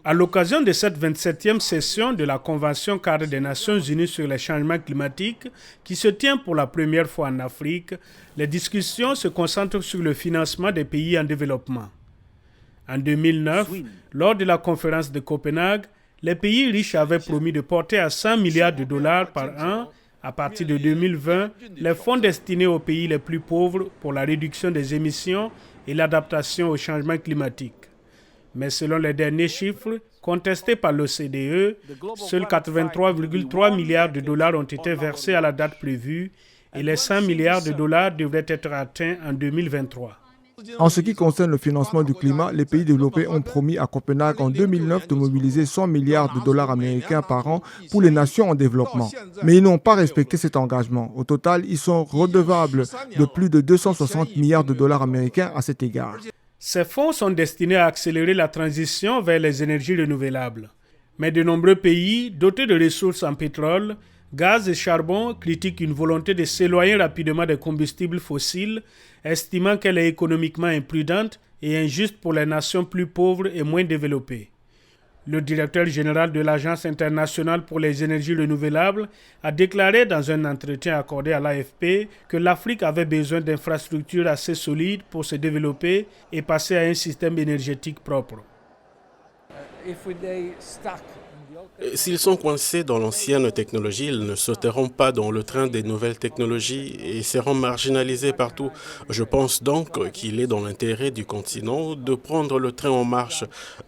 À l'occasion de cette 27e session de la Convention cadre des Nations Unies sur les changements climatiques, qui se tient pour la première fois en Afrique, les discussions se concentrent sur le financement des pays en développement. En 2009, lors de la conférence de Copenhague, les pays riches avaient promis de porter à 100 milliards de dollars par an, à partir de 2020, les fonds destinés aux pays les plus pauvres pour la réduction des émissions et l'adaptation au changement climatique. Mais selon les derniers chiffres contestés par l'OCDE, seuls 83,3 milliards de dollars ont été versés à la date prévue et les 100 milliards de dollars devraient être atteints en 2023. En ce qui concerne le financement du climat, les pays développés ont promis à Copenhague en 2009 de mobiliser 100 milliards de dollars américains par an pour les nations en développement. Mais ils n'ont pas respecté cet engagement. Au total, ils sont redevables de plus de 260 milliards de dollars américains à cet égard. Ces fonds sont destinés à accélérer la transition vers les énergies renouvelables. Mais de nombreux pays dotés de ressources en pétrole, gaz et charbon critiquent une volonté de s'éloigner rapidement des combustibles fossiles, estimant qu'elle est économiquement imprudente et injuste pour les nations plus pauvres et moins développées. Le directeur général de l'Agence internationale pour les énergies renouvelables a déclaré dans un entretien accordé à l'AFP que l'Afrique avait besoin d'infrastructures assez solides pour se développer et passer à un système énergétique propre. S'ils sont coincés dans l'ancienne technologie, ils ne sauteront pas dans le train des nouvelles technologies et seront marginalisés partout. Je pense donc qu'il est dans l'intérêt du continent de prendre le train en marche.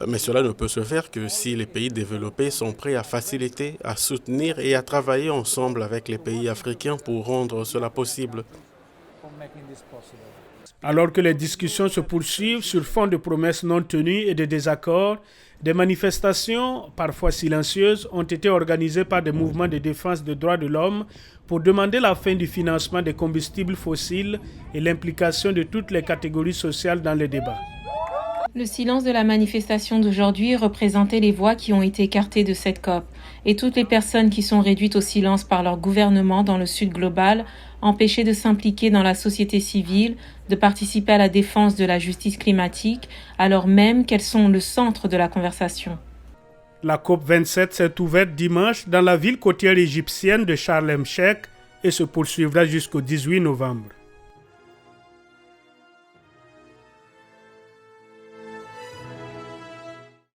Mais cela ne peut se faire que si les pays développés sont prêts à faciliter, à soutenir et à travailler ensemble avec les pays africains pour rendre cela possible. Alors que les discussions se poursuivent sur fond de promesses non tenues et de désaccords, des manifestations, parfois silencieuses, ont été organisées par des mouvements de défense des droits de l'homme pour demander la fin du financement des combustibles fossiles et l'implication de toutes les catégories sociales dans les débats. Le silence de la manifestation d'aujourd'hui représentait les voix qui ont été écartées de cette COP et toutes les personnes qui sont réduites au silence par leur gouvernement dans le Sud global, empêchées de s'impliquer dans la société civile, de participer à la défense de la justice climatique, alors même qu'elles sont le centre de la conversation. La COP27 s'est ouverte dimanche dans la ville côtière égyptienne de Sharm el-Sheikh et se poursuivra jusqu'au 18 novembre.